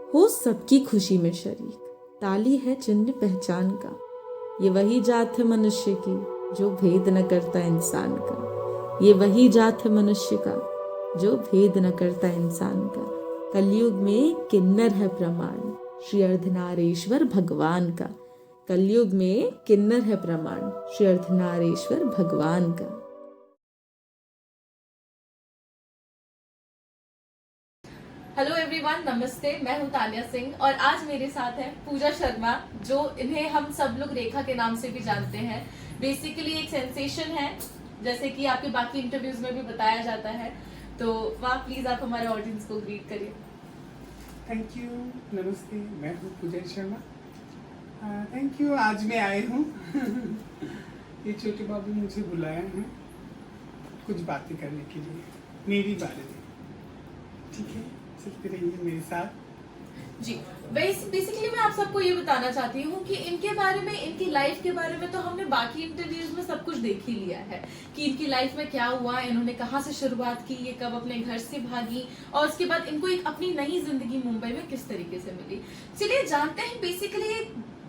हो सबकी खुशी में शरीक, ताली है चिन्ह पहचान का। ये वही जात है मनुष्य की जो भेद न करता इंसान का। ये वही जात है मनुष्य का जो भेद न करता इंसान का। कलयुग में किन्नर है प्रमाण श्री अर्धनारेश्वर भगवान का। कलयुग में किन्नर है प्रमाण श्री अर्धनारेश्वर भगवान का। हेलो एवरीवन, नमस्ते। मैं हूं तान्या सिंह और आज मेरे साथ है पूजा शर्मा, जो इन्हें हम सब लोग रेखा के नाम से भी जानते हैं। बेसिकली एक सेंसेशन है, जैसे कि आपके बाकी इंटरव्यूज में भी बताया जाता है। तो वाह, प्लीज आप हमारे ऑडियंस को ग्रीट करिए। थैंक यू, नमस्ते। मैं हूँ पूजा शर्मा। थैंक यू, आज मैं आए हूँ। ये छोटे बाबू मुझे बुलाया है कुछ बातें करने के लिए मेरी बारे में। ठीक है, चलते रहिए मेरे साथ। जी, बेसिकली मैं आप सबको ये बताना चाहती हूँ कि इनके बारे में, इनकी लाइफ के बारे में तो हमने बाकी इंटरव्यूज में सब कुछ देख ही लिया है कि इनकी लाइफ में क्या हुआ, इन्होंने कहाँ से शुरुआत की, ये कब अपने घर से भागी और उसके बाद इनको एक अपनी नई जिंदगी मुंबई में किस तरीके से मिली। चलिए जानते हैं। बेसिकली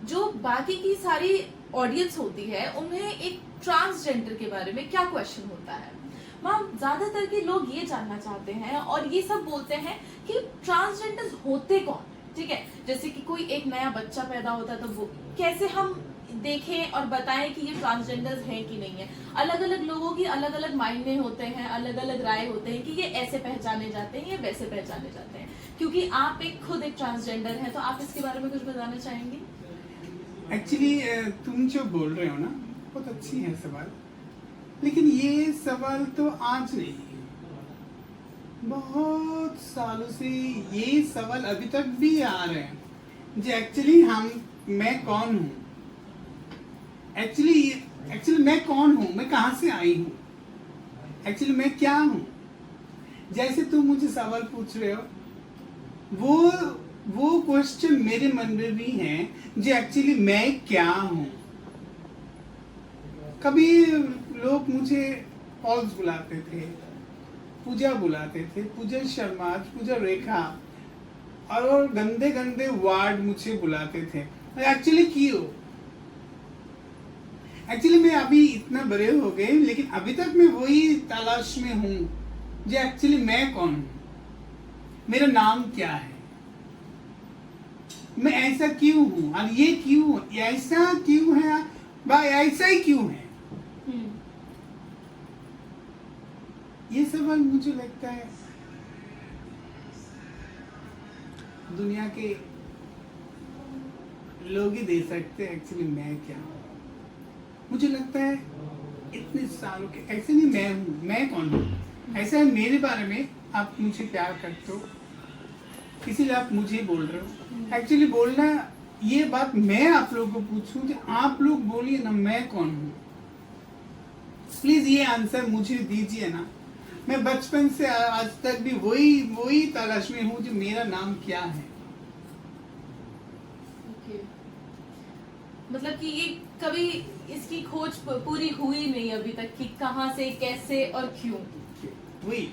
जो बाकी की सारी ऑडियंस होती है उन्हें एक ट्रांसजेंडर के बारे में क्या क्वेश्चन होता है। मैम, ज्यादातर के लोग ये जानना चाहते हैं और ये सब बोलते हैं कि ट्रांसजेंडर्स होते कौन। ठीक है, जैसे कि कोई एक नया बच्चा पैदा होता है तो वो कैसे हम देखें और बताएं कि ये ट्रांसजेंडर्स हैं कि नहीं है। अलग अलग लोगों की अलग अलग मायने होते हैं, अलग अलग राय होते हैं कि ये ऐसे पहचाने जाते हैं, ये वैसे पहचाने जाते हैं। क्योंकि आप खुद एक ट्रांसजेंडर हैं, तो आप इसके बारे में कुछ बताना चाहेंगे? एक्चुअली तुम जो बोल रहे हो ना, बहुत अच्छी है सवाल, लेकिन ये सवाल तो आज नहीं है, बहुत सालों से ये सवाल अभी तक भी आ रहे हैं। जो एक्चुअली मैं कौन हूँ, एक्चुअली मैं कौन हूँ, मैं कहाँ से आई हूँ, एक्चुअली मैं क्या हूँ। जैसे तुम मुझे सवाल पूछ रहे हो, वो क्वेश्चन मेरे मन में भी है जो एक्चुअली मैं क्या हूँ। कभी लोग मुझे पॉल्स बुलाते थे, पूजा बुलाते थे, पूजा शर्मा, पूजा रेखा, और गंदे गंदे वर्ड मुझे बुलाते थे। एक्चुअली क्यों? एक्चुअली मैं अभी इतना बड़े हो गए, लेकिन अभी तक मैं वही तलाश में हूँ जो एक्चुअली मैं कौन हूँ, मेरा नाम क्या है, मैं ऐसा क्यों हूँ, और ये क्यों, ऐसा क्यों है, भाई ऐसा ही क्यों है। ये सवाल मुझे लगता है दुनिया के लोग ही दे सकते हैं एक्चुअली मैं क्या हूँ। मुझे लगता है इतने सालों के, ऐसे नहीं मैं हूँ, मैं कौन हूँ, ऐसा है मेरे बारे में। आप मुझे प्यार करते हो इसीलिए आप मुझे बोल रहे हो। एक्चुअली बोलना ये बात मैं आप लोगों को पूछूं कि आप लोग बोलिए ना मैं कौन हूँ। प्लीज ये आंसर मुझे दीजिए ना। मैं बचपन से आज तक भी वही तलाश में हूँ जो मेरा नाम क्या है। मतलब कि ये कभी इसकी खोज पूरी हुई नहीं अभी तक कि कहाँ से, कैसे और क्यों। वही।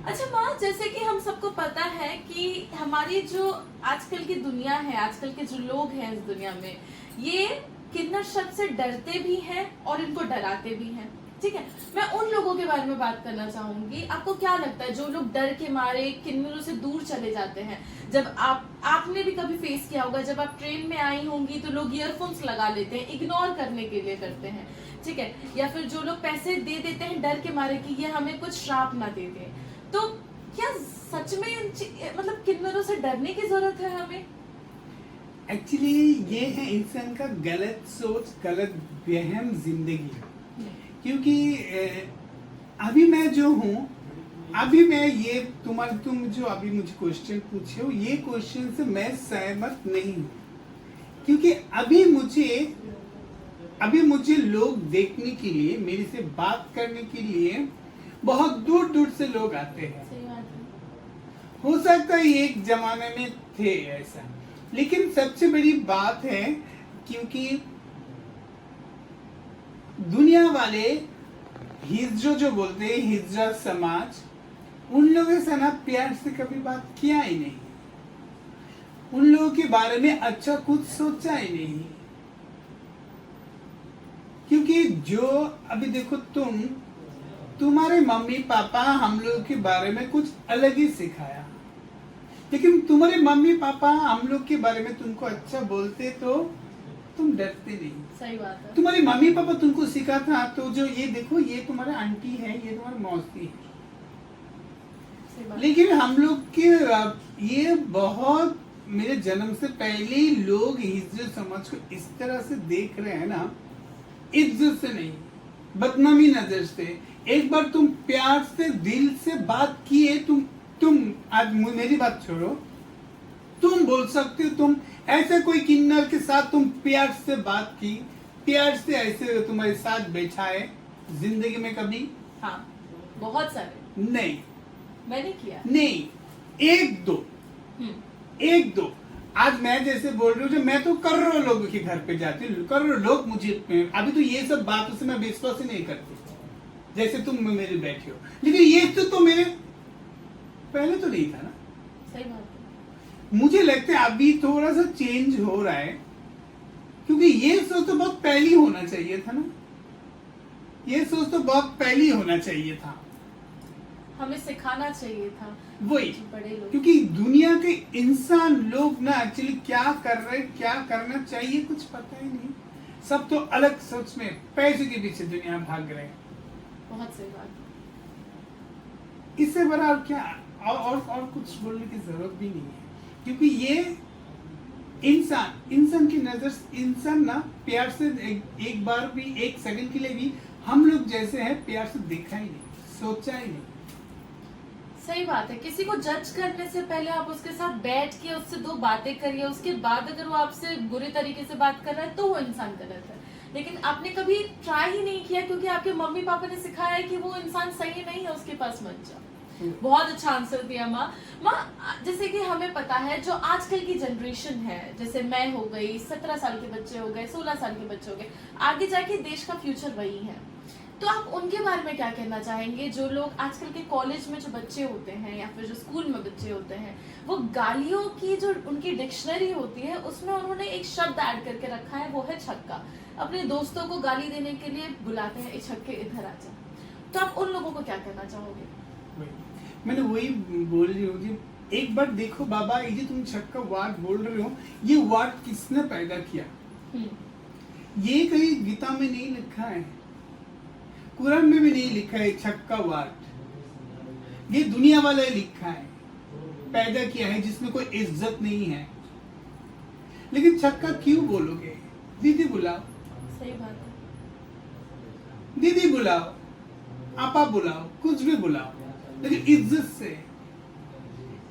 अच्छा माँ, जैसे कि हम सबको पता है कि हमारी जो आजकल की दुनिया है, आजकल के जो लोग हैं इस दुनिया में, ये किन्नर शब्द से डरते भी हैं और इनको डराते भी हैं। ठीक है, मैं उन लोगों के बारे में बात करना चाहूंगी। आपको क्या लगता है जो लोग डर के मारे किन्नरों से दूर चले जाते हैं? जब आपने भी कभी फेस किया होगा, जब आप ट्रेन में आई होंगी तो लोग ईयरफोन्स लगा लेते हैं, इग्नोर करने के लिए करते हैं। ठीक है, या फिर जो लोग पैसे दे देते हैं डर के मारे कि ये हमें कुछ श्राप ना दे दे। तो क्या सच में मतलब किन्नरों से डरने की जरूरत है हमें? एक्चुअली ये है इंसान का गलत सोच, गलत वहम जिंदगी। क्योंकि अभी मैं जो हूँ, अभी मैं ये तुम जो अभी मुझे क्वेश्चन पूछे हो, ये क्वेश्चन से मैं सहमत नहीं हूँ। क्योंकि अभी मुझे लोग देखने के लिए, मेरे से बात करने के लिए बहुत दूर दूर से लोग आते हैं। सही बात है। हो सकता है एक जमाने में थे ऐसा, लेकिन सबसे बड़ी बात है क्योंकि दुनिया वाले हिजड़ा जो बोलते हैं, हिजड़ा समाज, उन लोगों से ना प्यार से कभी बात किया ही नहीं। उन लोगों के बारे में अच्छा कुछ सोचा ही नहीं। क्योंकि जो अभी देखो तुम्हारे मम्मी पापा हम लोगों के बारे में कुछ अलग ही सिखाया, लेकिन तुम्हारे मम्मी पापा हम लोग के बारे में तुमको अच्छा बोलते तो तुम डरते नहीं। सही बात है। तुम्हारे मम्मी पापा तुमको सिखाता था तो जो ये देखो ये तुम्हारा आंटी है, ये तुम्हारी मौसी है, सही बात। लेकिन हम लोग के ये बहुत मेरे जन्म से पहले ही लोग हिजरत समाज को इस तरह से देख रहे हैं ना, इज्जत से नहीं, बदनामी नजर से। एक बार तुम प्यार से दिल से बात किए, तुम आज मेरी बात छोड़ो, तुम बोल सकते हो, तुम ऐसे कोई किन्नर के साथ तुम प्यार से बात की, प्यार से ऐसे तुम्हारे साथ बैठा है जिंदगी में कभी? हाँ, बहुत सारे। नहीं, मैंने किया नहीं, एक दो। आज मैं जैसे बोल रही हूँ, मैं तो करोड़ों लोगों के घर पे जाती हूँ, करोड़ों लोग मुझे अभी तो ये सब बातों से मैं विश्वास ही नहीं करती, जैसे तुम मेरे बैठे हो, लेकिन ये तो मेरे पहले तो नहीं था ना। सही बात है। मुझे लगता है अभी थोड़ा सा चेंज हो रहा है, क्योंकि ये सोच तो बहुत पहले ही होना चाहिए था ना, ये सोच तो बहुत पहले ही होना चाहिए था, हमें सिखाना चाहिए था वही। बड़े लोग। क्योंकि दुनिया के इंसान लोग ना एक्चुअली क्या कर रहे, क्या करना चाहिए कुछ पता ही नहीं, सब तो अलग सोच में पैसे के पीछे दुनिया भाग रहे हैं। बहुत सही बात। इससे बड़ा और क्या, और कुछ बोलने की जरूरत भी नहीं है, क्योंकि ये इंसान की नजर, इंसान ना प्यार से एक बार भी, एक सेकंड के लिए भी हम लोग जैसे हैं प्यार से देखा ही नहीं, सोचा ही नहीं। सही बात है। किसी को जज करने से पहले आप उसके साथ बैठ के उससे दो बातें करिए, उसके बाद अगर वो आपसे बुरे तरीके से बात कर रहा है तो वो इंसान गलत है। लेकिन आपने कभी ट्राई ही नहीं किया, क्योंकि आपके मम्मी पापा ने सिखाया है कि वो इंसान सही नहीं है, उसके पास मत जाओ। बहुत अच्छा आंसर दिया माँ। जैसे कि हमें पता है जो आजकल की जनरेशन है, जैसे मैं हो गई, 17 साल के बच्चे हो गए, 16 साल के बच्चे हो गए, आगे जाके देश का फ्यूचर वही है। तो आप उनके बारे में क्या कहना चाहेंगे? जो लोग आजकल के कॉलेज में जो बच्चे होते हैं या फिर जो स्कूल में बच्चे होते हैं, वो गालियों की जो उनकी डिक्शनरी होती है उसमें उन्होंने एक शब्द ऐड करके रखा है, वो है छक्का। अपने दोस्तों को गाली देने के लिए बुलाते हैं, छक्के इधर आ जा। तो आप उन लोगों को क्या कहना चाहोगे? मैंने वही बोल रही हूँ कि एक बार देखो बाबा, ये जो तुम छक्का वर्ड बोल रहे हो, ये वर्ड किसने पैदा किया? ये कहीं गीता में नहीं लिखा है, कुरान में भी नहीं लिखा है छक्का वर्ड, ये दुनिया वाले लिखा है, पैदा किया है, जिसमें कोई इज्जत नहीं है। लेकिन छक्का क्यों बोलोगे? दीदी बुलाओ, सही बात है। दीदी बुलाओ, आपा बुलाओ, कुछ भी बुलाओ, लेकिन इज्जत से।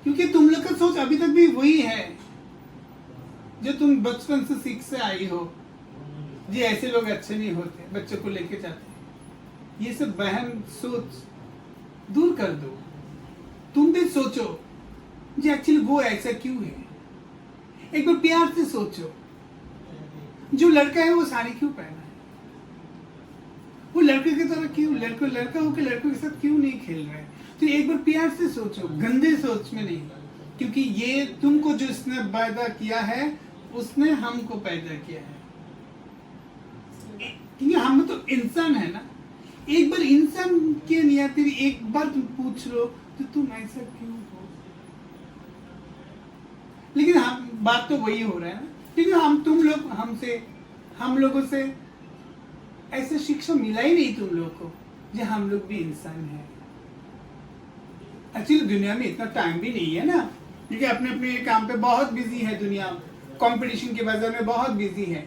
क्योंकि तुम लोग का सोच अभी तक भी वही है जो तुम बचपन से सीख से आई हो, जी ऐसे लोग अच्छे नहीं होते, बच्चों को लेके जाते। ये सब वहम सोच दूर कर दो, तुम भी सोचो जी एक्चुअली वो ऐसा क्यों है। एक बार प्यार से सोचो, जो लड़का है वो साड़ी क्यों पहना है, वो लड़के की तरह क्यों, लड़का होकर लड़कों के साथ क्यों नहीं खेल रहे हैं? तो एक बार प्यार से सोचो, गंदे सोच में नहीं, क्योंकि ये तुमको जो इसने पैदा किया है उसने हमको पैदा किया है, क्योंकि हम तो इंसान है ना। एक बार इंसान के नियत भी एक बार तुम पूछ लो तो तुम ऐसा क्यों हो। लेकिन हम बात तो वही हो रहा है ना, क्योंकि हम लोगों से ऐसे शिक्षा मिला ही नहीं तुम लोग को, जो हम लोग भी इंसान हैं। एक्चुअली दुनिया में इतना टाइम भी नहीं है ना, क्योंकि अपने अपने काम पे बहुत बिजी है दुनिया, कंपटीशन के वजह में बहुत बिजी है।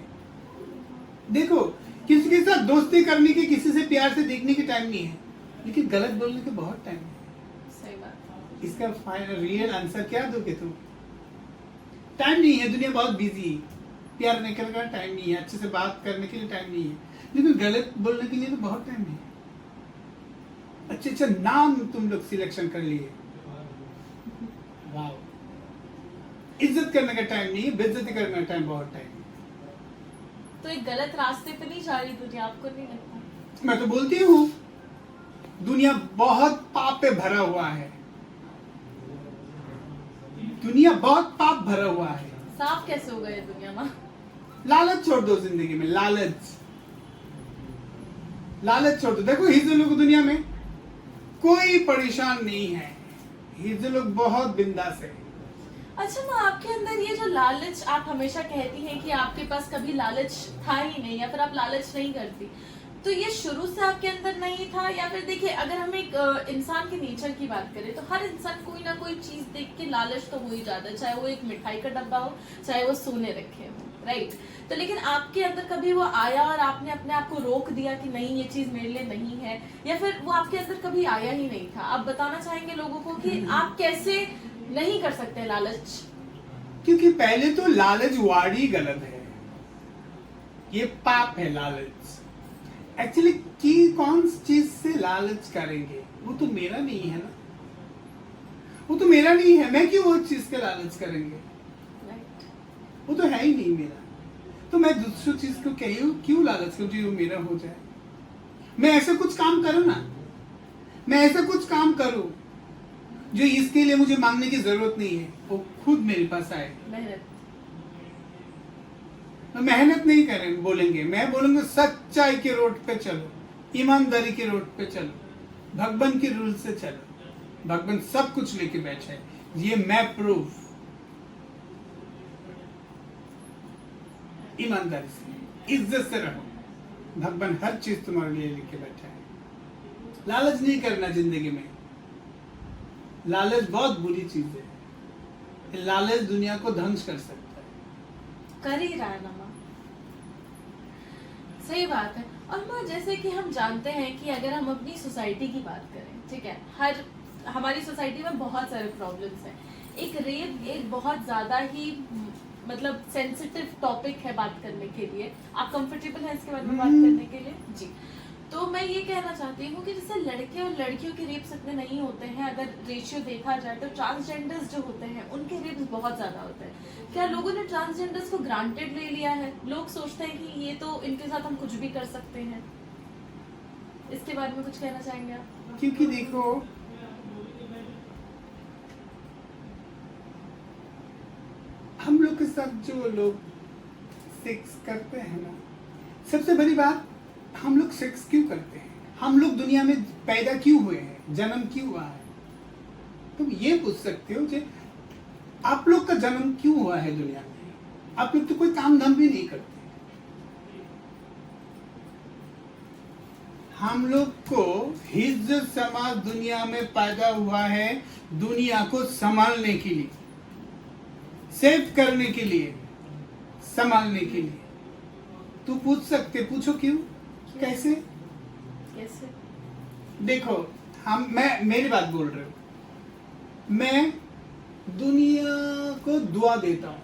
देखो किसी के साथ दोस्ती करने की, किसी से प्यार से देखने की टाइम नहीं है, लेकिन गलत बोलने के बहुत टाइम है। सही बात। इसका फाइनल रियल आंसर क्या दोगे तुम? टाइम नहीं है, दुनिया बहुत बिजी है, प्यार निकलने का टाइम नहीं है, अच्छे से बात करने के लिए टाइम नहीं है, लेकिन गलत बोलने के लिए तो बहुत टाइम है। अच्छे नाम तुम लोग सिलेक्शन कर लिए, वाह। इज्जत करने का टाइम नहीं है, बेइज्जती करने का टाइम बहुत टाइम है। तो एक गलत रास्ते पे नहीं जा रही दुनिया, आपको नहीं लगता? मैं तो बोलती हूँ दुनिया बहुत पाप पे भरा हुआ है, दुनिया बहुत पाप भरा हुआ है। साफ कैसे होगा ये दुनिया में? लालच छोड़ दो जिंदगी में, लालच छोड़ दो। देखो हिजड़े लोग दुनिया में कोई परेशान नहीं है, हिजड़े लोग बहुत बिंदास है। अच्छा माँ, आपके अंदर ये जो लालच, आप हमेशा कहती हैं कि आपके पास कभी लालच था ही नहीं या फिर आप लालच नहीं करती, तो ये शुरू से आपके अंदर नहीं था या फिर देखिए अगर हम एक इंसान के नेचर की बात करें तो हर इंसान कोई ना कोई चीज देख के लालच तो हो ही जाता है, चाहे वो एक मिठाई का डब्बा हो, चाहे वो सोने रखे हो, राइट? तो लेकिन आपके अंदर कभी वो आया और आपने अपने आप को रोक दिया कि नहीं ये चीज मेरे लिए नहीं है, या फिर वो आपके अंदर कभी आया ही नहीं था? आप बताना चाहेंगे लोगों को कि आप कैसे नहीं कर सकते लालच? क्योंकि पहले तो लालच वर्ड ही गलत है, ये पाप है लालच। एक्चुअली की कौन चीज से लालच करेंगे, वो तो मेरा नहीं है ना, वो तो मेरा नहीं है, मैं क्यों वो चीज के लालच करेंगे? वो तो है ही नहीं मेरा, तो मैं दूसरी चीज को क्यों लालच करूं जो मेरा हो जाए? मैं ऐसा कुछ काम करूं ना, मैं ऐसा कुछ काम करूं जो इसके लिए मुझे मांगने की जरूरत नहीं है, वो खुद मेरे पास आए। मेहनत नहीं करें बोलेंगे, मैं बोलूंगा सच्चाई के रोड पे चलो, ईमानदारी के रोड पे चलो, भगवान के रूल से चलो। भगवान सब कुछ लेके बैठे है, ये मैं प्रूफ। ईमानदारी से, इज्जत से रहो, भगवान हर चीज तुम्हारे लिए लेके बैठा है। लालच नहीं करना जिंदगी में, लालच बहुत बुरी चीज है, लालच दुनिया को ध्वंस कर सकता है। कर ही रहा है ना माँ, सही बात है। और माँ जैसे कि हम जानते हैं कि अगर हम अपनी सोसाइटी की बात करें, ठीक है, हमारी सोसाइटी में बहुत सारे प्रॉब्लम्स हैं। एक रेप एक बहुत ज्यादा ही मतलब सेंसिटिव टॉपिक है बात करने के लिए। आप कंफर्टेबल हैं इसके बारे में बात करने के लिए? जी। तो मैं ये कहना चाहती हूँ कि जैसे लड़के और लड़कियों के रेप्स इतने नहीं होते हैं, अगर रेशियो देखा जाए तो ट्रांसजेंडर्स जो होते हैं उनके रेप्स बहुत ज्यादा होते हैं। क्या लोगों ने ट्रांसजेंडर्स को ग्रांटेड ले लिया है? लोग सोचते हैं कि ये तो इनके साथ हम कुछ भी कर सकते हैं। इसके बारे में कुछ कहना चाहेंगे आप? क्योंकि देखो हम लोग के साथ जो लोग सेक्स करते हैं ना, सबसे बड़ी बात, हम लोग सेक्स क्यों करते हैं? हम लोग दुनिया में पैदा क्यों हुए हैं, जन्म क्यों हुआ है? तुम ये पूछ सकते हो कि आप लोग का जन्म क्यों हुआ है दुनिया में? आप लोग तो कोई काम धाम भी नहीं करते। हम लोग को हिज्र समाज दुनिया में पैदा हुआ है दुनिया को संभालने के लिए, सेव करने के लिए, संभालने के लिए। तू पूछ सकते, पूछो क्यों, कैसे? कैसे? देखो मैं मेरी बात बोल रहे हो, मैं दुनिया को दुआ देता हूँ।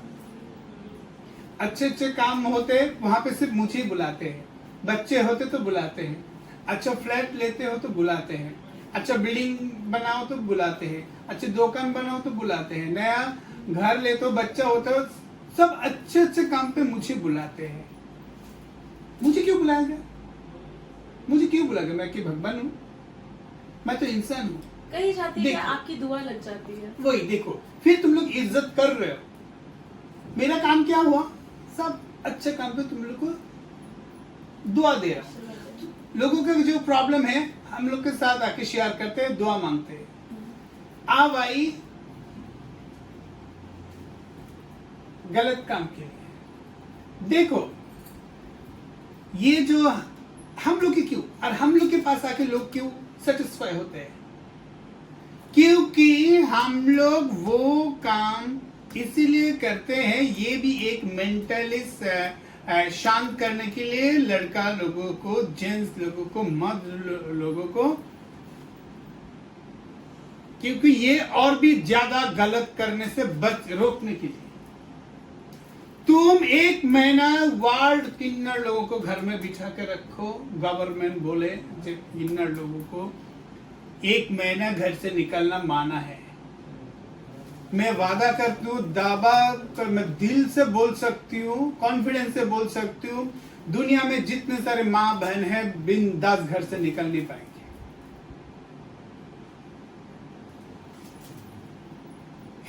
अच्छे अच्छे काम होते वहां पे सिर्फ मुझे ही बुलाते हैं, बच्चे होते तो बुलाते हैं, अच्छा फ्लैट लेते हो तो बुलाते हैं, अच्छा बिल्डिंग बनाओ तो बुलाते हैं, अच्छे दुकान बनाओ तो बुलाते हैं, नया घर ले तो बच्चा होता है, सब अच्छे अच्छे काम पे मुझे बुलाते हैं। मुझे क्यों बुलाएगा? मुझे क्यों बुलाएगा? मैं कि भगवान हूँ? मैं तो इंसान हूँ। कही जाती है आपकी दुआ लग जाती है। वही देखो, फिर तुम लोग इज्जत कर रहे हो। मेरा काम क्या हुआ? सब अच्छे काम पे तुम लोग को दुआ दे रहा हूँ। लोगों का जो प्रॉब्लम है हम लोग के साथ आके शेयर करते हैं, दुआ मांगते हैं। आ भाई गलत काम के लिए देखो, ये जो हम लोग के क्यों, और हम लोग के पास आके लोग क्यों सेटिस्फाई होते हैं? क्योंकि हम लोग वो काम इसीलिए करते हैं, ये भी एक मेंटली शांत करने के लिए, लड़का लोगों को, जेंट्स लोगों को, मर्द लोगों को, क्योंकि ये और भी ज्यादा गलत करने से रोकने के लिए। तुम 1 महीना वार्ड किन्नर लोगों को घर में बिठा के रखो, गवर्नमेंट बोले किन्नर लोगों को 1 महीना घर से निकलना माना है। मैं वादा करती हूँ, दावा कर, मैं दिल से बोल सकती हूँ, कॉन्फिडेंस से बोल सकती हूँ, दुनिया में जितने सारे माँ बहन है बिंदास घर से निकल नहीं पाएंगे।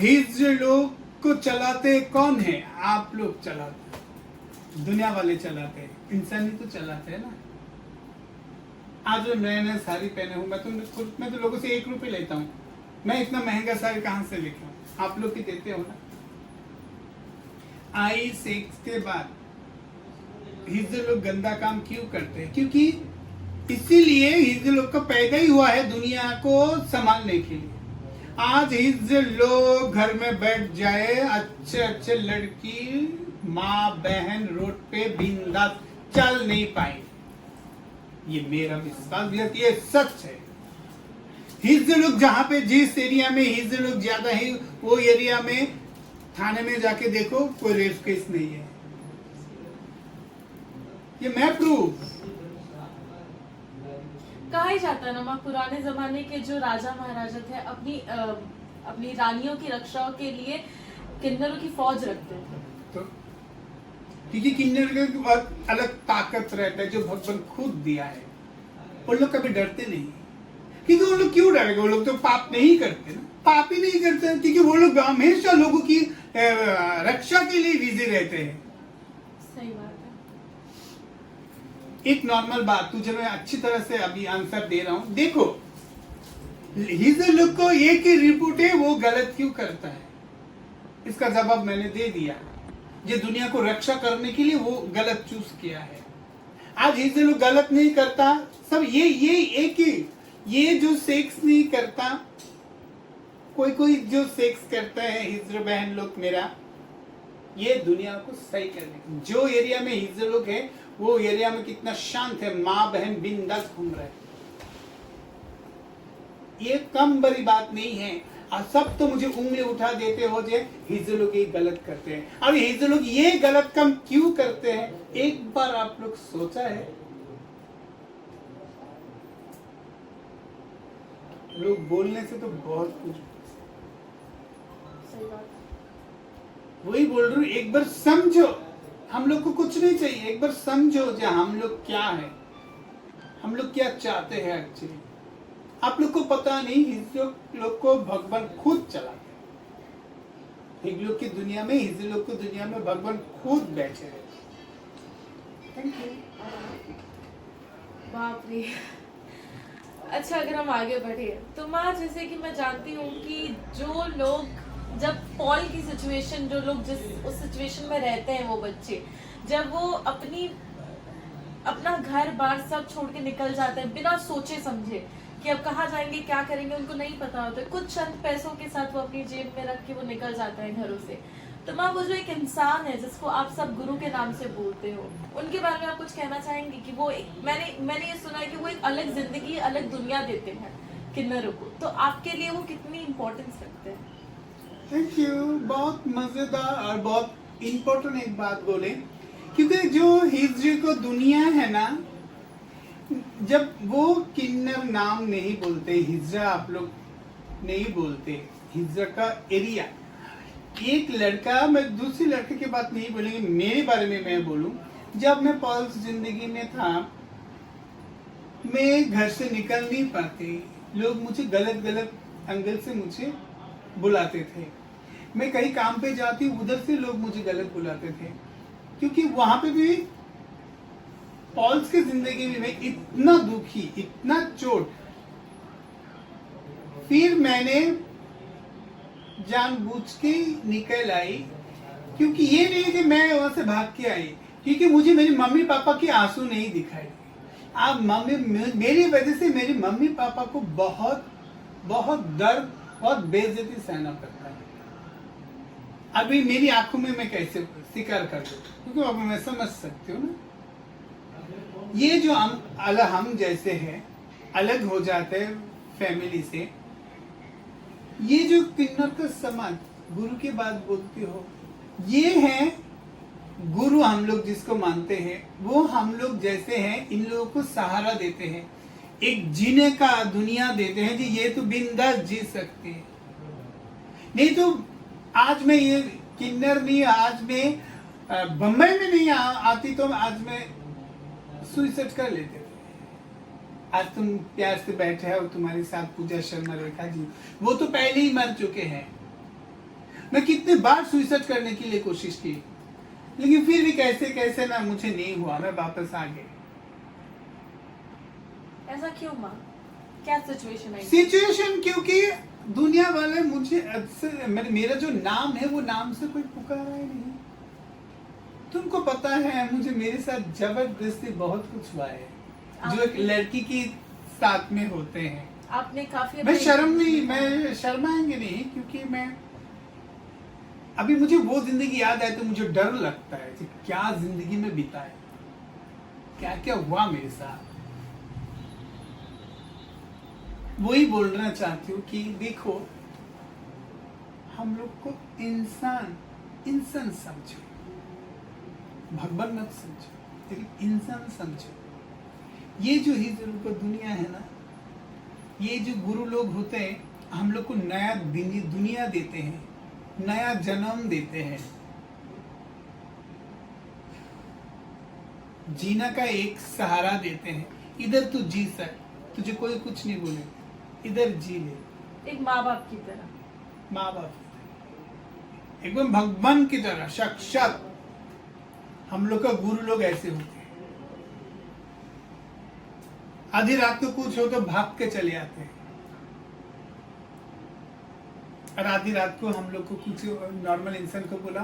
हिज्र लोग को चलाते कौन है? आप लोग चलाते, दुनिया वाले चलाते हैं, इंसान ही तो चलाते हैं ना। आज जो नया नया साड़ी पहने हूँ, मैं तो लोगों से 1 रुपये लेता हूँ। मैं इतना महंगा साड़ी कहाँ से लेके आऊँ? आप लोग ही देते हो ना। आई सेक्स के बाद हिजड़े लोग गंदा काम क्यों करते हैं? क्योंकि इसीलिए हिजड़े लोग का पैदा ही हुआ है दुनिया को संभालने के लिए। आज हिजड़े लोग घर में बैठ जाए, अच्छे अच्छे लड़की माँ बहन रोड पे बिंदास चल नहीं पाए। ये मेरा विश्वास, ये सच है। हिजड़े लोग जहाँ पे जिस एरिया में हिजड़े लोग ज्यादा है, वो एरिया में थाने में जाके देखो, कोई रेप केस नहीं है। ये मैं प्रूफ। कहा ही जाता है ना माँ, पुराने जमाने के जो राजा महाराजा थे अपनी रानियों की रक्षा के लिए किन्नरों की फौज रखते थे। तो क्योंकि किन्नर के बहुत अलग ताकत रहता है जो भगवान खुद दिया है। वो लोग कभी डरते नहीं, क्योंकि वो लोग क्यों डरेंगे? वो लोग तो पाप नहीं करते ना, पाप ही नहीं करते, क्योंकि वो लोग हमेशा लोगों की रक्षा के लिए बिजी रहते हैं। सही बात है। एक नॉर्मल बात तुझे मैं अच्छी तरह से अभी आंसर दे रहा हूं। देखो, हिजड़े लोग को एक ही रिपोर्ट है, वो गलत क्यों करता है? इसका जवाब मैंने दे दिया। ये दुनिया को रक्षा करने के लिए वो गलत चूज किया है। आज हिजड़े लोग गलत नहीं करता, सब ये एक ही, ये जो सेक्स नहीं करता, कोई जो सेक्स करता है हिजड़े बहन लोग मेरा, ये दुनिया को सही करने। जो एरिया में हिजड़े लोग है, वो एरिया में कितना शांत है, माँ बहन बिंदास घूम रहे। ये कम बड़ी बात नहीं है। और सब तो मुझे उंगली उठा देते हो जे हिजड़े लोग ये गलत करते हैं। अब हिजड़े लोग ये गलत काम क्यों करते हैं? एक बार आप लोग सोचा है? लोग बोलने से तो बहुत कुछ, सही बात। वही बोल रही हूँ, एक बार समझो। हम लोग को कुछ नहीं चाहिए, एक बार समझो जो हम लोग क्या है, हम लोग क्या चाहते हैं एक्चुअली। आप लोग को पता नहीं, हिजड़े लोग को भगवान खुद चलाते हैं। हिजड़े लोग की दुनिया में, हिजड़े लोग की दुनिया में भगवान खुद बैठे हैं। Thank you. बाप रे। अच्छा, अगर हम आगे बढ़े तो माँ, जैसे कि मैं जानती हूँ कि जो लोग, जब पॉल की सिचुएशन, जो लोग जिस उस सिचुएशन में रहते हैं, वो बच्चे जब वो अपना घर बार सब छोड़ के निकल जाते हैं बिना सोचे समझे कि अब कहाँ जाएंगे, क्या करेंगे, उनको नहीं पता होता। कुछ चंद पैसों के साथ वो अपनी जेब में रख के वो निकल जाते हैं घरों से। तो माँ, वो जो एक इंसान है जिसको आप सब गुरु के नाम से बोलते हो, उनके बारे में आप कुछ कहना चाहेंगे? कि वो मैंने ये सुना है कि वो एक अलग जिंदगी, अलग दुनिया देते हैं किन्नरों को। तो आपके लिए वो कितनी इम्पोर्टेंस रखते हैं? Thank you. बहुत मजेदार और बहुत इम्पोर्टेंट एक बात बोले, क्योंकि जो हिजड़े को दुनिया है ना, जब वो किन्नर नाम नहीं बोलते, हिजड़ा आप लोग नहीं बोलते, हिजड़ा का एरिया, एक लड़का, मैं दूसरी लड़के की बात नहीं बोलेंगे, मेरे बारे में मैं बोलूं, जब मैं पॉल्स जिंदगी में था, मैं घर से निकल नहीं पाती, लोग मुझे गलत एंगल से मुझे बुलाते थे। मैं कहीं काम पे जाती, उधर से लोग मुझे गलत बुलाते थे, क्योंकि वहां पे भी पॉल्स की जिंदगी में मैं इतना दुखी, इतना चोट। फिर मैंने जानबूझ के निकल आई, क्योंकि ये नहीं कि मैं वहां से भाग के आई, क्योंकि मुझे मेरी मम्मी पापा के आंसू नहीं दिखाई। आप मेरी वजह से मेरी मम्मी पापा को बहुत दर्द, बहुत बेइज्जती सहना पड़ता है। अभी मेरी आंखों में मैं कैसे स्वीकार कर दूं, क्योंकि अब मैं समझ सकती हूँ ना। ये जो हम जैसे हैं, अलग हो जाते हैं फैमिली से, ये जो किन्नर का समाज, गुरु की बात बोलते हो, ये है गुरु। हम लोग जिसको मानते हैं, वो हम लोग जैसे हैं, इन लोगों को सहारा देते हैं, एक जीने का दुनिया देते हैं जी, ये तो बिंदास जी सकते हैं। नहीं तो आज मैं ये किन्नर नहीं, आज मैं बम्बई में नहीं आती तो आज मैं सुसाइड कर लेते थे। आज तुम प्यार से बैठे हो, तुम्हारे साथ पूजा शर्मा रेखा जी, वो तो पहले ही मर चुके हैं। मैं कितने बार सुसाइड करने के लिए कोशिश की, लेकिन फिर भी कैसे कैसे ना मुझे नहीं हुआ, मैं वापस आ गई। ऐसा क्यों माँ? क्या सिचुएशन आई? सिचुएशन क्योंकि दुनिया वाले मुझे अक्सर मेरा जो नाम है वो नाम से कोई पुकारा ही नहीं। तुमको पता है मुझे मेरे साथ जबरदस्ती बहुत कुछ हुआ है जो एक लड़की की साथ में होते हैं। आपने काफी मैं शर्माएंगे नहीं, क्योंकि मैं अभी मुझे वो जिंदगी याद आए तो मुझे डर लगता है कि क्या जिंदगी में बिताए, क्या क्या हुआ मेरे साथ। वही बोलना चाहती हूँ कि देखो, हम लोग को इंसान समझो, भगवान मत समझो, लेकिन इंसान समझो। ये जो हिजर को दुनिया है ना, ये जो गुरु लोग होते हैं हम लोग को नया दुनिया देते हैं, नया जन्म देते हैं, जीना का एक सहारा देते हैं। इधर तू जी सक, तुझे कोई कुछ नहीं बोले, इधर जी ले, एक माँ बाप की तरह, माँ बाप की तरह, एकदम भगवान की तरह साक्षात। हम लोग का गुरु लोग ऐसे होते हैं। आधी रात को कुछ हो तो भाग के चले आते हैं, और आधी रात को हम लोग को कुछ नॉर्मल इंसान को बोला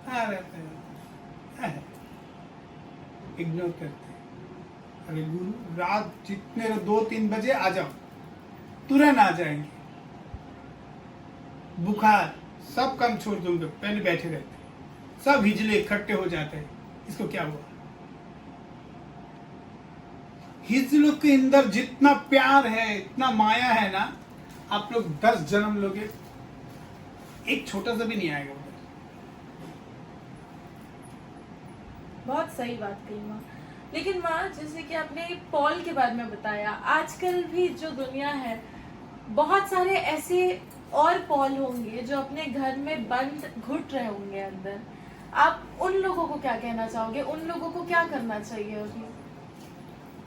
रहते हैं, इग्नोर करते हैं। अरे गुरु, रात जितने 2-3 बजे आ जाओ, तुरंत आ जाएंगे। बुखार सब काम छोड़ दूंगे, पहले बैठे रहते हैं, सब हिजले इकट्ठे हो जाते हैं। इसको क्या हुआ? हिजलों के अंदर जितना प्यार है, इतना माया है ना, आप लोग 10 जन्म लोगे, एक छोटा सा भी नहीं आएगा उधर। बहुत सही बात कही माँ। लेकिन माँ, जैसे कि आपने पॉल के बारे में बताया, आजकल भी जो दुनिया है, बहुत सारे ऐसे और पॉल होंगे जो अपने घर में बंद घुट रहे होंगे अंदर। आप उन लोगों को क्या कहना चाहोगे? उन लोगों को क्या करना चाहिए अभी?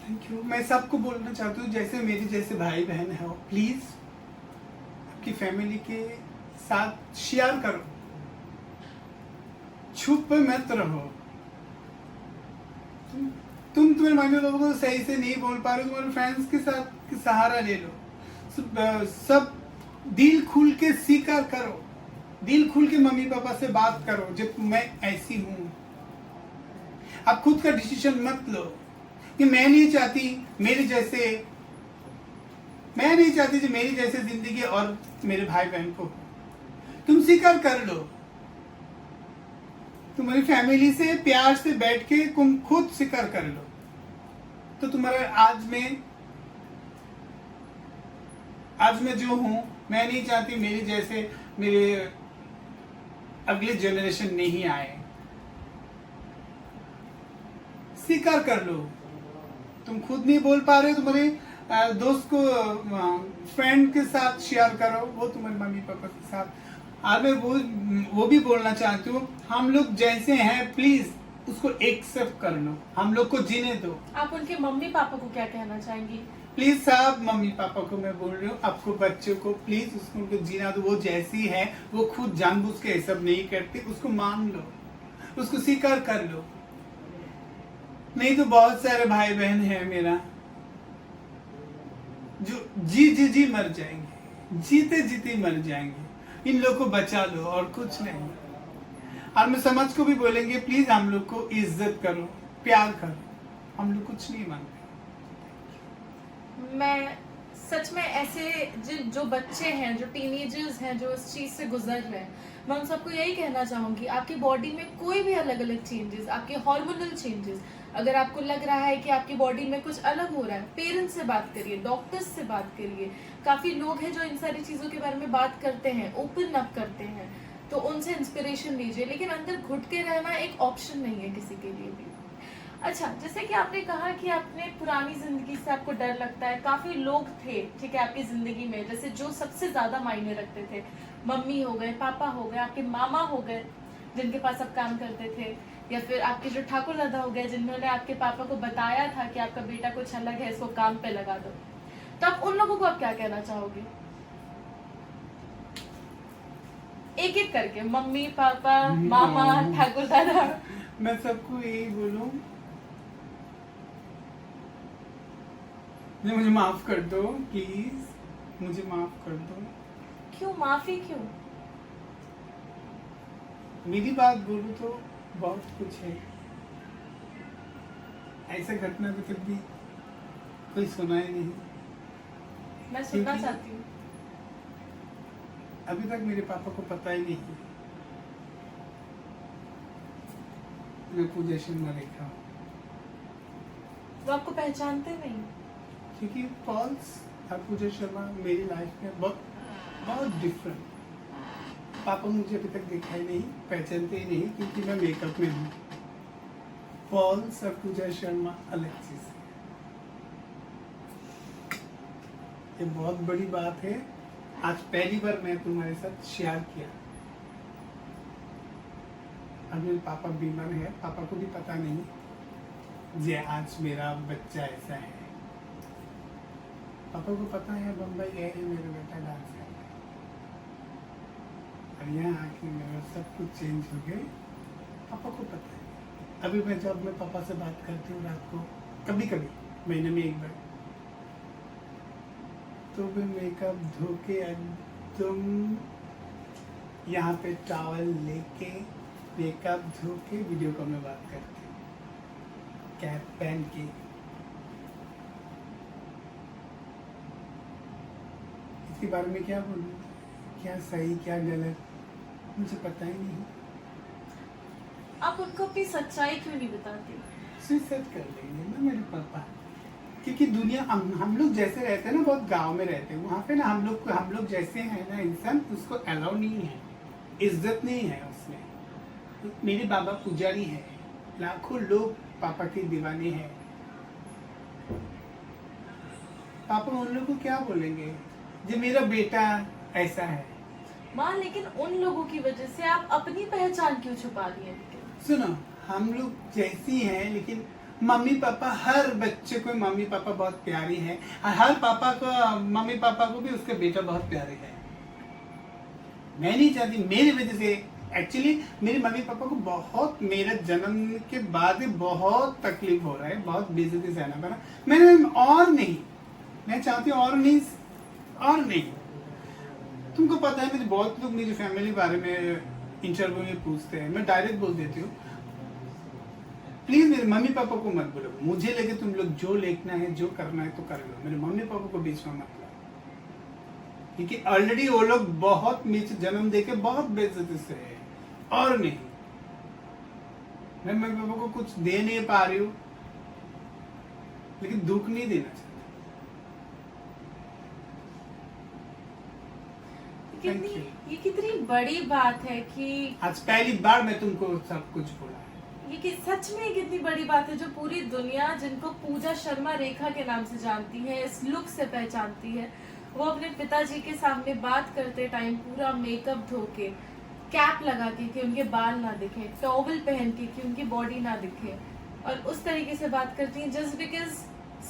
Thank you. मैं सबको बोलना चाहती हूँ, जैसे मेरे जैसे भाई बहन है, प्लीज आपकी फैमिली के साथ शेयर करो, छुप मत रहो। तुम तुम्हारे मम्मी पापा को सही से नहीं बोल पा रहे हो, तुम्हारे फ्रेंड्स के साथ सहारा ले लो। सब दिल खुल के स्वीकार करो, दिल खुल के मम्मी पापा से बात करो, जब मैं ऐसी हूं। आप खुद का डिसीजन मत लो कि मैं नहीं चाहती मेरी जैसे जिंदगी और मेरे भाई बहन को। तुम स्वीकार कर लो, तुम्हारी फैमिली से प्यार से बैठ के तुम खुद स्वीकार कर लो, तो तुम्हारा आज मैं जो हूं, मैं नहीं चाहती मेरे अगले जनरेशन नहीं आए। स्वीकार कर लो। तुम खुद नहीं बोल पा रहे हो, तुम्हारे दोस्त को, फ्रेंड के साथ शेयर करो, वो तुम्हारे मम्मी पापा के साथ। और मैं वो भी बोलना चाहती हूँ, हम लोग जैसे हैं प्लीज उसको एक्सेप्ट कर लो, हम लोग को जीने दो। आप उनके मम्मी पापा को क्या कहना चाहेंगी? प्लीज सब मम्मी पापा को मैं बोल रही हूँ, आपको बच्चों को प्लीज उनको जीना दो। वो जैसी है, वो खुद जानबूझ के सब नहीं करते, उसको मान लो, उसको स्वीकार कर लो। नहीं तो बहुत सारे भाई बहन है मेरा जो जी मर जाएंगे, जीते जीते मर जाएंगे। इन लोग को बचा लो और कुछ नहीं। और मैं समाज को भी बोलेंगे, प्लीज हम लोग को इज्जत करो, प्यार करो, हम लोग कुछ नहीं मांगते। मैं सच में ऐसे जो बच्चे हैं, जो टीनेजर्स हैं, जो इस चीज से गुजर रहे हैं, मैं उन सबको यही कहना चाहूंगी, आपकी बॉडी में कोई भी अलग अलग चेंजेस, आपके हार्मोनल चेंजेस, अगर आपको लग रहा है कि आपकी बॉडी में कुछ अलग हो रहा है, पेरेंट्स से बात करिए, डॉक्टर्स से बात करिए। काफी लोग हैं जो इन सारी चीजों के बारे में बात करते हैं, ओपन अप करते हैं, तो उनसे इंस्पिरेशन लीजिए। लेकिन अंदर घुट के रहना एक ऑप्शन नहीं है किसी के लिए भी। अच्छा, जैसे कि आपने कहा कि आपने पुरानी जिंदगी से आपको डर लगता है, काफी लोग थे, ठीक है, आपकी जिंदगी में, जैसे जो सबसे ज्यादा मायने रखते थे, मम्मी हो गए, पापा हो गए, आपके मामा हो गए जिनके पास आप काम करते थे, या फिर आपके जो ठाकुर दादा हो गए जिन्होंने आपके पापा को बताया था कि आपका बेटा कुछ अलग है, इसको काम पे लगा दो। तो आप उन लोगों को आप क्या कहना चाहोगे? एक एक करके, मम्मी पापा मामा ठाकुर दादा। मैं सबको यही बोलूं, मुझे माफ कर दो प्लीज, मुझे माफ कर दो। क्यों माफी क्यों? मेरी बात बोलूं तो बहुत कुछ है, ऐसा घटना भी कभी कोई सुना ही नहीं। मैं सुनना क्योंकि चाहती हूँ। अभी तक मेरे पापा को पता ही नहीं मैं पूजा शर्मा रेखा हूँ, वो आपको पहचानते नहीं? क्योंकि पॉल्स और पूजा शर्मा मेरी लाइफ में बहुत बहुत डिफरेंट। पापा मुझे अभी तक देखा ही नहीं, पहचानते ही नहीं, क्योंकि मैं मेकअप में हूँ। पॉल्स और पूजा शर्मा अलग चीज है। ये बहुत बड़ी बात है, आज पहली बार मैं तुम्हारे साथ शेयर किया। अब मेरे पापा बीमार है, पापा को भी पता नहीं जे आज मेरा बच्चा ऐसा है। पापा को पता है बम्बई गए हैं मेरे बेटा डांस करने, और यहाँ आके मेरा सब कुछ चेंज हो गया। पापा को पता है। अभी मैं जब मैं पापा से बात करती हूँ रात को, कभी कभी महीने में एक बार, तो मैं मेकअप धो के एकदम यहाँ पे टॉवल लेके मेकअप धो के वीडियो कॉल में बात करती हूँ, कैप पहन के। इसके बारे में क्या बोलूँ, क्या सही क्या गलत, मुझे पता ही नहीं। आप उनको अपनी सच्चाई क्यों नहीं बताते? सुसाइड कर लेंगे ना मेरे पापा, क्योंकि दुनिया हम लोग जैसे रहते हैं ना, बहुत गांव में रहते हैं, वहाँ पे ना हम लोग जैसे हैं ना इंसान, उसको अलाउ नहीं है, इज्जत नहीं है उसमें। मेरे बाबा पुजारी है, लाखों लोग पापा के दीवाने हैं। पापा उन लोगों को क्या बोलेंगे जो मेरा बेटा ऐसा है। माँ, लेकिन उन लोगों की वजह से आप अपनी पहचान क्यों छुपा रही हैं? सुनो, हम लोग जैसी हैं, लेकिन मम्मी पापा, हर बच्चे को मम्मी पापा बहुत प्यारी है, और हर पापा को मम्मी पापा को भी उसके बेटा बहुत प्यारे है। मैं नहीं चाहती मेरी वजह से, एक्चुअली मेरे मम्मी पापा को बहुत, मेरे जन्म के बाद बहुत तकलीफ हो रहा है, बहुत बेइज्जती सहना पड़ा। मैंने और नहीं, मैं चाहती हूँ और नहीं। तुमको पता है, मुझे बहुत लोग मेरी फैमिली बारे में इंटरव्यू में पूछते हैं, मैं डायरेक्ट बोल देती हूँ, प्लीज मेरे मम्मी पापा को मत बोलो, मुझे लगे तुम लोग जो लिखना है जो करना है तो कर लो, मेरे मम्मी पापा को बीच में मत लो, क्योंकि ऑलरेडी वो लोग बहुत नीचे जन्म देके बहुत बेइज्जती से है। और नहीं, मैं मम्मी पापा को कुछ दे नहीं पा रही हूँ, लेकिन दुख नहीं देना चाहती। ये कितनी बड़ी बात है कि आज पहली बार मैं तुमको सब कुछ बोला है। ये सच में कितनी बड़ी बात है, जो पूरी दुनिया जिनको पूजा शर्मा रेखा के नाम से जानती है, इस लुक से पहचानती है, वो अपने पिताजी के सामने बात करते टाइम पूरा मेकअप धो के, कैप लगा के कि उनके बाल ना दिखे, टॉवल पहन के कि उनकी बॉडी ना दिखे, और उस तरीके से बात करती हैं जस्ट बिकॉज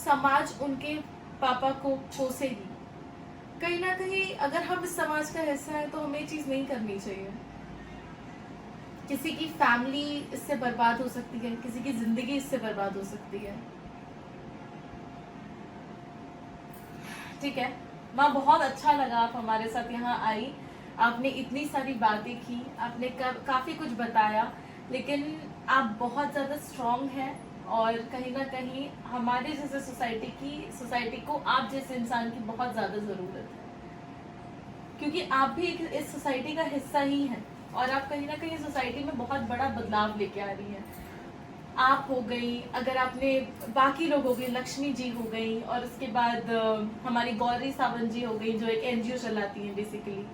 समाज उनके पापा को कोसेगी। कहीं ना कहीं अगर हम इस समाज का हिस्सा है तो हमें ये चीज नहीं करनी चाहिए। किसी की फैमिली इससे बर्बाद हो सकती है, किसी की जिंदगी इससे बर्बाद हो सकती है। ठीक है माँ, बहुत अच्छा लगा आप हमारे साथ यहाँ आई, आपने इतनी सारी बातें की, आपने काफी कुछ बताया, लेकिन आप बहुत ज्यादा स्ट्रांग हैं, और कहीं ना कहीं हमारे जैसे सोसाइटी को आप जैसे इंसान की बहुत ज्यादा जरूरत है, क्योंकि आप भी इस सोसाइटी का हिस्सा ही हैं, और आप कहीं ना कहीं सोसाइटी में बहुत बड़ा बदलाव लेके आ रही हैं। आप हो गई, अगर आपने बाकी लोग हो गए, लक्ष्मी जी हो गई, और उसके बाद हमारी गौरी सावंत जी हो गई जो एक एनजीओ चलाती हैं बेसिकली।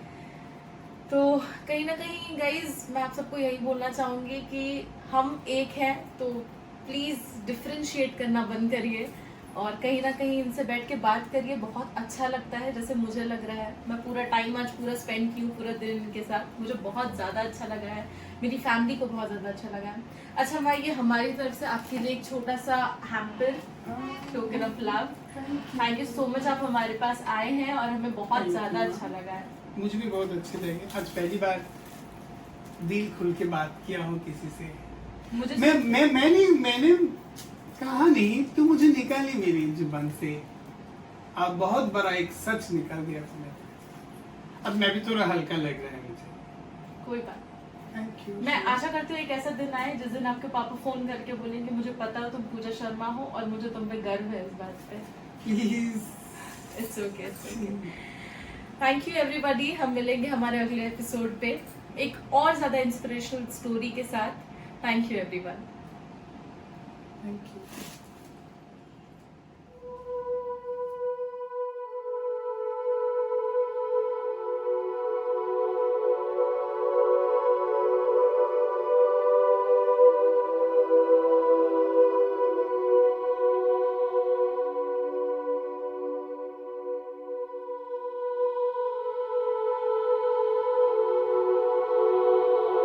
तो कहीं ना कहीं गाइज मैं आप सबको यही बोलना चाहूँगी कि हम एक हैं, तो प्लीज़ डिफ्रेंशिएट करना बंद करिए, और कहीं ना कहीं इनसे बैठ के बात करिए। बहुत अच्छा लगता है, जैसे मुझे लग रहा है, मैं पूरा टाइम आज पूरा स्पेंड की हूँ, पूरा दिन इनके साथ, मुझे बहुत ज़्यादा अच्छा लगा है, मेरी फैमिली को बहुत ज़्यादा अच्छा लगा है। अच्छा माँ, ये हमारी तरफ से आपके लिए एक छोटा सा hamper, token of love. Thank you so much, आप हमारे पास आए हैं और हमें बहुत ज़्यादा अच्छा लगा है। मुझे भी बहुत अच्छे लगे। आज पहली बार दिल खुल के बात किया हो किसी से। मुझे मैंने कहा नहीं, तो मुझे निकाली मेरी जुबान से। अब बहुत बड़ा एक सच निकल गया तुम्हें। अब मैं भी थोड़ा हल्का लग रहा है मुझे। कोई बात थैंक यू। मैं आशा करती हूँ एक ऐसा दिन आए जिस दिन आपके पापा फोन करके बोलेंगे मुझे पता है तुम पूजा शर्मा हो और मुझे तुम पे गर्व है इस बात पे। Please. It's okay. Thank you everybody. हम मिलेंगे हमारे अगले एपिसोड पे एक और ज्यादा इंस्पिरेशनल स्टोरी के साथ। Thank you everyone. Thank you.